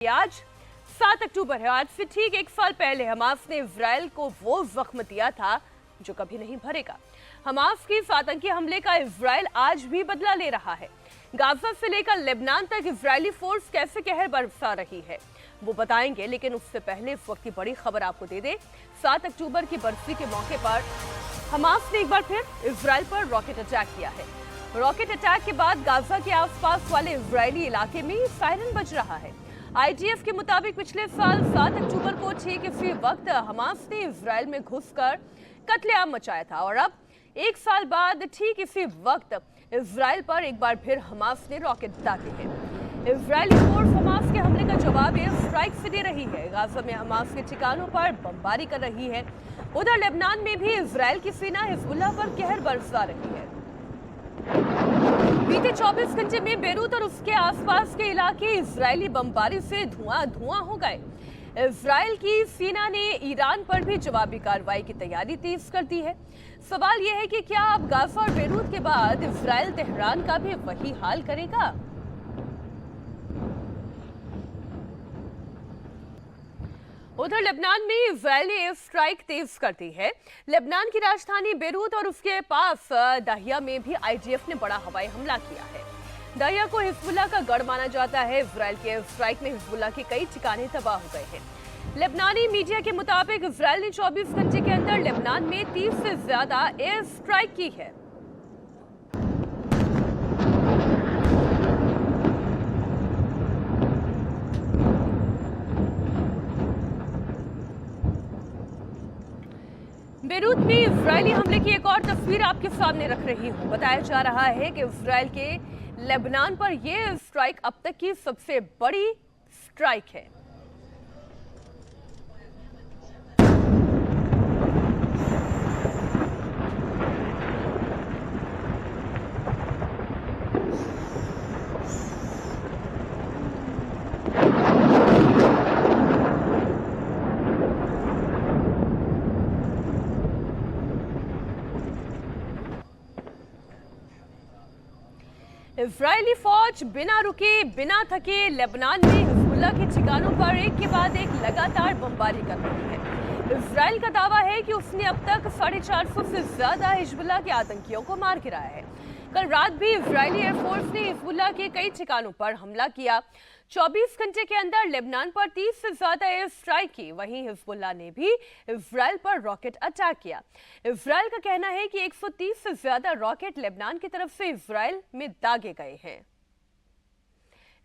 आज 7 अक्टूबर है। आज से ठीक एक साल पहले हमास ने इजराइल को वो जख्म दिया था जो कभी नहीं भरेगा। हमास की इस आतंकी हमले का इजराइल आज भी बदला ले रहा है। गाजा से लेकर लेबनान तक इजरायली फोर्स कैसे कहर बरसा रही है वो बताएंगे, लेकिन उससे पहले इस वक्त की बड़ी खबर आपको दे दे। 7 अक्टूबर की बरसी के मौके पर हमास ने एक बार फिर इजराइल पर रॉकेट अटैक किया है। रॉकेट अटैक के बाद गाजा के आसपास वाले इजरायली इलाके में सायरन बज रहा है। IDF के मुताबिक पिछले साल 7 अक्टूबर को ठीक इसी वक्त हमास ने इजराइल में घुसकर कत्लेआम मचाया था और अब एक साल बाद ठीक इसी वक्त इजराइल पर एक बार फिर हमास ने रॉकेट दागे हैं। इजरायली फोर्स हमास के हमले का जवाब एयर स्ट्राइक से दे रही है। गाजा में हमास के ठिकानों पर बमबारी कर रही है। उधर लेबनान में भी इजराइल की सेना हिजबुल्लाह पर कहर बरसा रही है। बीते 24 घंटे में बेरूत और उसके आसपास के इलाके इजरायली बमबारी से धुआं हो गए। इजराइल की सेना ने ईरान पर भी जवाबी कार्रवाई की तैयारी तेज कर दी है। सवाल यह है कि क्या अब गाजा और बेरूत के बाद इजराइल तेहरान का भी वही हाल करेगा? उधर लेबनान में इजरायली एयर स्ट्राइक तेज कर दी है। लेबनान की राजधानी बेरूत और उसके पास दाहिया में भी IDF ने बड़ा हवाई हमला किया है। दाहिया को हिजबुल्लाह का गढ़ माना जाता है। इजरायल के एयर स्ट्राइक में हिजबुल्लाह के कई ठिकाने तबाह हो गए हैं। लेबनानी मीडिया के मुताबिक इजरायल ने 24 घंटे के अंदर लेबनान में 30 से ज्यादा एयर स्ट्राइक की है। बेरूत में इजरायली हमले की एक और तस्वीर आपके सामने रख रही हूं। बताया जा रहा है कि इजरायल के लेबनान पर यह स्ट्राइक अब तक की सबसे बड़ी स्ट्राइक है। इजरायली फौज बिना रुके बिना थके लेबनान में हिजबुल्लाह के ठिकानों पर एक के बाद एक लगातार बमबारी कर रही है। इजरायल का दावा है कि उसने अब तक 450 से ज्यादा हिजबुल्लाह के आतंकियों को मार गिराया है। कल रात भी इजरायली एयरफोर्स ने हिजबुल्लाह के कई ठिकानों पर हमला किया। 24 घंटे के अंदर लेबनान पर 30 से ज्यादा एयर स्ट्राइक की। वहीं हिजबुल्लाह ने भी इजरायल पर रॉकेट अटैक किया। इजरायल का कहना है कि 130 से ज्यादा रॉकेट लेबनान की तरफ से इजरायल में दागे गए हैं।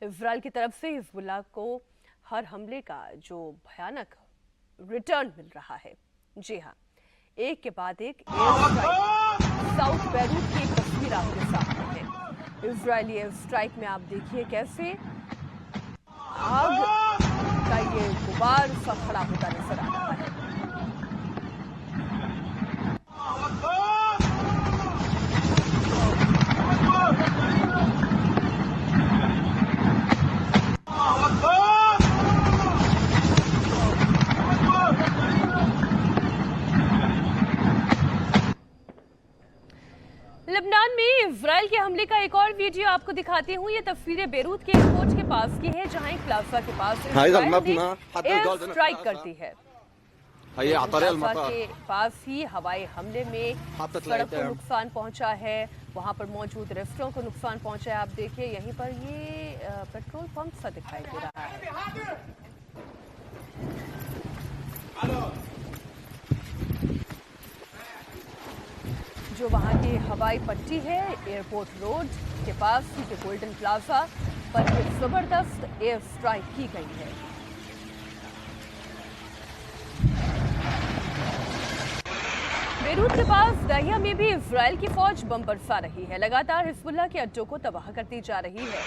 इजरायल की तरफ से हिजबुल्लाह को हर हमले का जो भयानक रिटर्न मिल रहा है। जी हाँ, एक के बाद एक एयर स्ट्राइक। साउथ बेरूत की एक तस्वीर आपके सामने है। इजरायली एयर स्ट्राइक में आप देखिए कैसे आग का ये गुबार सा खड़ा होता नजर आ रहा है। लेबनान में इजरायल के हमले का एक और वीडियो आपको दिखाती हूँ। ये तस्वीरें बेरूत के एयरपोर्ट के पास की है, जहाँ एक प्लाजा के पास एयर स्ट्राइक करती है। प्लाजा के पास ही हवाई हमले में सड़क को नुकसान पहुंचा है, वहां पर मौजूद रेस्टोरेंट को नुकसान पहुंचा है। आप देखिए यहीं पर ये पेट्रोल पंप सा दिखाई दे रहा है। जो वहां की हवाई पट्टी है, एयरपोर्ट रोड के पास के गोल्डन प्लाजा पर एक जबरदस्त एयर स्ट्राइक की गई है। बेरूत के पास दाहिया में भी इजरायल की फौज बम बरसा रही है। लगातार हिजबुल्लाह के अड्डों को तबाह करती जा रही है।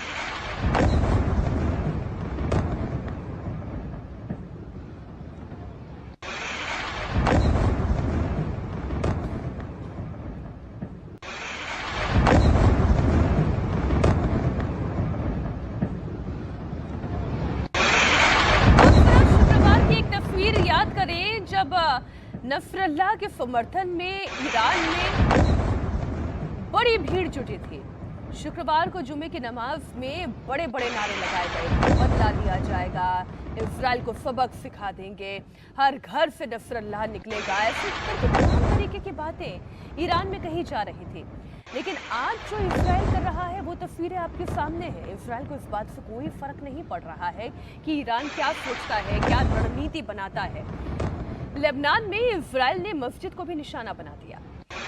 याद करें जब नसरल्लाह के समर्थन में ईरान में बड़ी भीड़ जुटी थी। शुक्रवार को जुमे की नमाज में बड़े बड़े नारे लगाए गए, बदला लिया जाएगा, इजराइल को सबक सिखा देंगे, हर घर से नसरल्लाह निकलेगा, ऐसे तमाम तरीके की बातें ईरान में कही जा रही थी। लेकिन आज जो इजराइल कर रहा है वो तस्वीरें आपके सामने है। इजराइल को इस बात से कोई फर्क नहीं पड़ रहा है कि ईरान क्या सोचता है, क्या रणनीति बनाता है। लेबनान में इजराइल ने मस्जिद को भी निशाना बना दिया।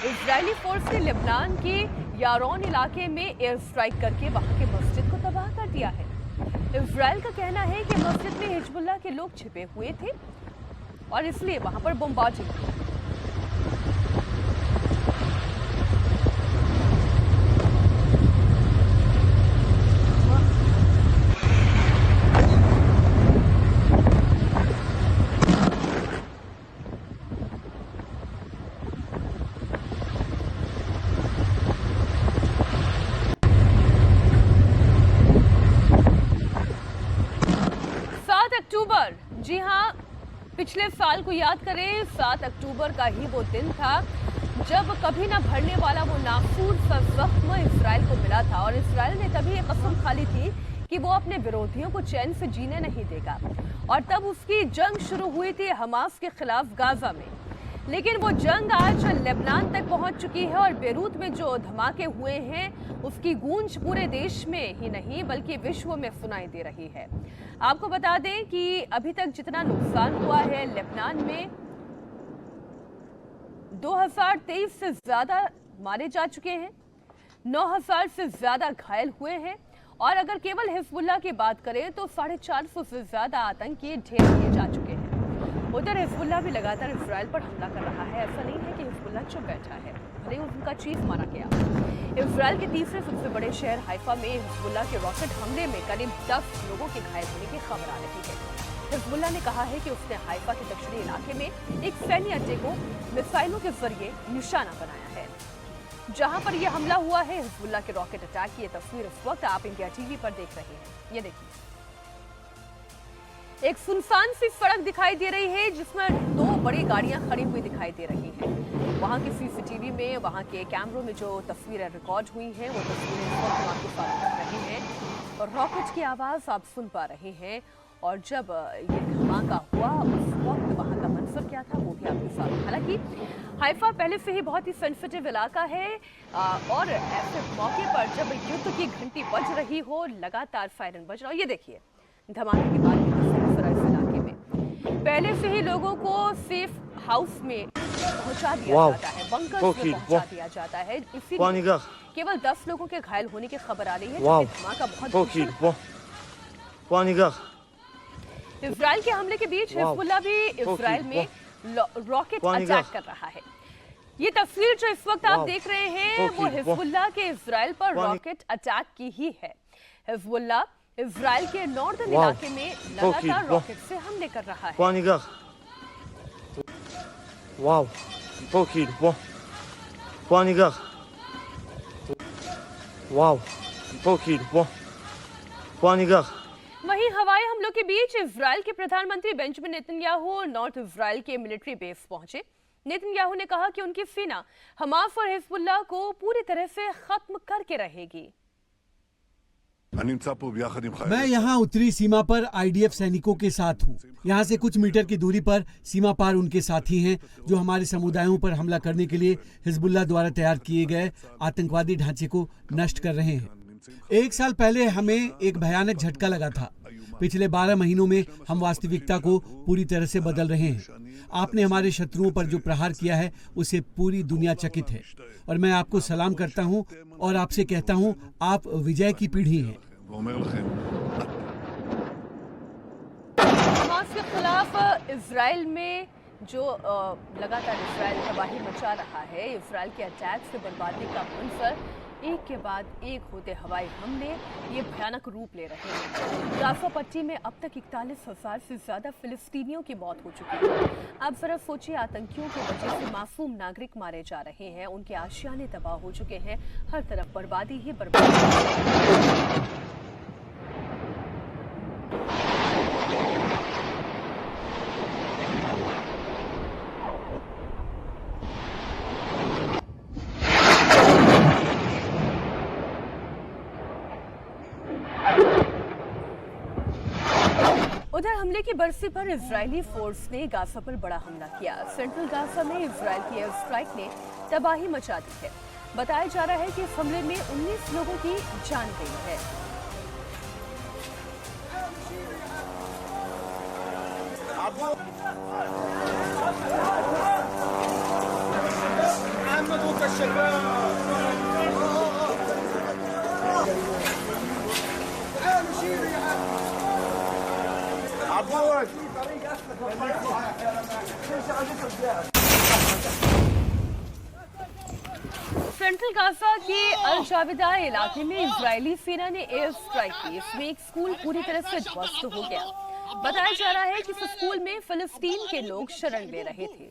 इजरायली फोर्स ने लेबनान के यारोन इलाके में एयर स्ट्राइक करके वहां के मस्जिद को तबाह कर दिया है। इजराइल का कहना है कि मस्जिद में हिजबुल्लाह के लोग छिपे हुए थे और इसलिए वहां पर बमबारी हुई। अक्टूबर, जी हाँ, पिछले साल को याद करें, 7 अक्टूबर का ही वो दिन था जब कभी ना भरने वाला वो नासूर सा जख्म इजराइल को मिला था और इजराइल ने तभी ये कसम खा ली थी कि वो अपने विरोधियों को चैन से जीने नहीं देगा और तब उसकी जंग शुरू हुई थी हमास के खिलाफ गाजा में। लेकिन वो जंग आज लेबनान तक पहुंच चुकी है और बेरूत में जो धमाके हुए हैं उसकी गूंज पूरे देश में ही नहीं बल्कि विश्व में सुनाई दे रही है। आपको बता दें कि अभी तक जितना नुकसान हुआ है लेबनान में, 2023 से ज्यादा मारे जा चुके हैं, 9000 से ज्यादा घायल हुए हैं और अगर केवल हिजबुल्लाह की बात करें तो 450 से ज्यादा आतंकी ढेर किए जा चुके हैं। उधर हिजबुल्लाह भी लगातार इजराइल पर हमला कर रहा है। ऐसा नहीं है कि हिजबुल्लाह चुप बैठा है, भले उनका चीफ मारा गया। इजराइल के तीसरे सबसे बड़े शहर हाइफा में हिजबुल्लाह के रॉकेट हमले में करीब 10 लोगों के घायल होने की खबर आ रही है। हिजबुल्लाह ने कहा है कि उसने हाइफा के दक्षिणी इलाके में एक सैन्य अड्डे को मिसाइलों के जरिए निशाना बनाया है। जहां पर यह हमला हुआ है, हिजबुल्लाह के रॉकेट अटैक की ये तस्वीर इस वक्त आप इंडिया टीवी पर देख रहे हैं। ये देखिए, एक सुनसान सी सड़क दिखाई दे रही है जिसमें 2 बड़ी गाड़ियां खड़ी हुई दिखाई दे रही हैं। वहां के सीसीटीवी में, वहां के कैमरों में जो तस्वीरें रिकॉर्ड हुई हैं वो तस्वीरें इस वक्त आपके साथ कर रही हैं और रॉकेट की आवाज आप सुन पा रहे हैं। और जब ये धमाका हुआ उस वक्त वहां का मंजर क्या था वो भी आपके साथ। हालांकि हाइफा पहले से ही बहुत ही सेंसिटिव इलाका है और ऐसे मौके पर जब युद्ध की घंटी बज रही हो, लगातार सायरन बज रहा हो, ये देखिए धमाके के बाद इलाके में पहले से ही लोगों को सेफ हाउस में पहुंचा दिया जाता है, बंकर्स में पहुंचा दिया जाता है। इसीलिए केवल 10 लोगों के घायल होने की खबर आ रही है। धमाका बहुत इजराइल के हमले के बीच हिजबुल्लाह भी इजराइल में रॉकेट अटैक कर रहा है। ये तस्वीर जो इस वक्त आप देख रहे हैं वो हिजबुल्लाह के इजराइल पर रॉकेट अटैक की ही है। हिजबुल्लाह इजराइल के नॉर्दर्न इलाके में लगातार रॉकेट से हमले कर रहा है। वहीं हवाई हमलों के बीच इजराइल के प्रधानमंत्री बेंजामिन नेतन्याहू नॉर्थ इजराइल के मिलिट्री बेस पहुंचे। नेतन्याहू ने कहा कि उनकी सेना हमास और हिजबुल्लाह को पूरी तरह से खत्म करके रहेगी। मैं यहाँ उत्तरी सीमा पर आईडीएफ सैनिकों के साथ हूँ। यहाँ से कुछ मीटर की दूरी पर सीमा पार उनके साथी हैं जो हमारे समुदायों पर हमला करने के लिए हिजबुल्लाह द्वारा तैयार किए गए आतंकवादी ढांचे को नष्ट कर रहे हैं। 1 साल पहले हमें एक भयानक झटका लगा था। पिछले 12 महीनों में हम वास्तविकता को पूरी तरह से बदल रहे हैं। आपने हमारे शत्रुओं पर जो प्रहार किया है उससे पूरी दुनिया चकित है और मैं आपको सलाम करता हूं और आपसे कहता हूं आप विजय की पीढ़ी हैं। हमास के खिलाफ इजराइल में जो लगातार इजराइल तबाही मचा रहा है, इजराइल के अटैक से बर्बादी का मंजर एक के बाद एक होते हवाई हमले ये भयानक रूप ले रहे हैं। गाजा पट्टी में अब तक 41,000 से ज्यादा फिलिस्तीनियों की मौत हो चुकी है। आप जरा सोचिए, आतंकियों की वजह से मासूम नागरिक मारे जा रहे हैं, उनके आशियाने तबाह हो चुके हैं, हर तरफ बर्बादी ही बर्बादी। उधर हमले की बरसी पर इजरायली फोर्स ने गाजा पर बड़ा हमला किया। सेंट्रल गाजा में इजरायल की एयर स्ट्राइक ने तबाही मचा दी है। बताया जा रहा है कि इस हमले में 19 लोगों की जान गई है। सेंट्रल गाजा के अल जाविदा इलाके में इजरायली सेना ने एयर स्ट्राइक की। इसमें एक स्कूल पूरी तरह से ध्वस्त हो गया। बताया जा रहा है कि इस स्कूल में फिलिस्तीन के लोग शरण ले रहे थे।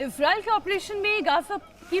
इजरायल के ऑपरेशन में गाजा की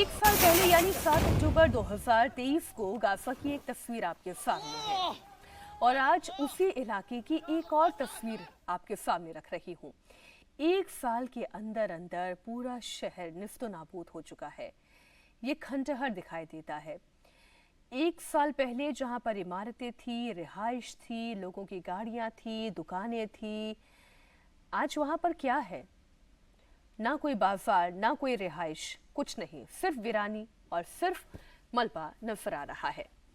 एक साल पहले यानी 7 अक्टूबर 2023 को गाजा की एक तस्वीर आपके सामने है और आज उसी इलाके की एक और तस्वीर आपके सामने रख रही हूँ। एक साल के अंदर अंदर पूरा शहर निस्तो नाबूद हो चुका है। ये खंडहर दिखाई देता है। एक साल पहले जहाँ पर इमारतें थी, रिहाइश थी, लोगों की गाड़ियाँ थी, दुकानें थी, आज वहाँ पर क्या है? ना कोई बाजार, ना कोई रिहाइश, कुछ नहीं, सिर्फ वीरानी और सिर्फ मलबा नजर आ रहा है।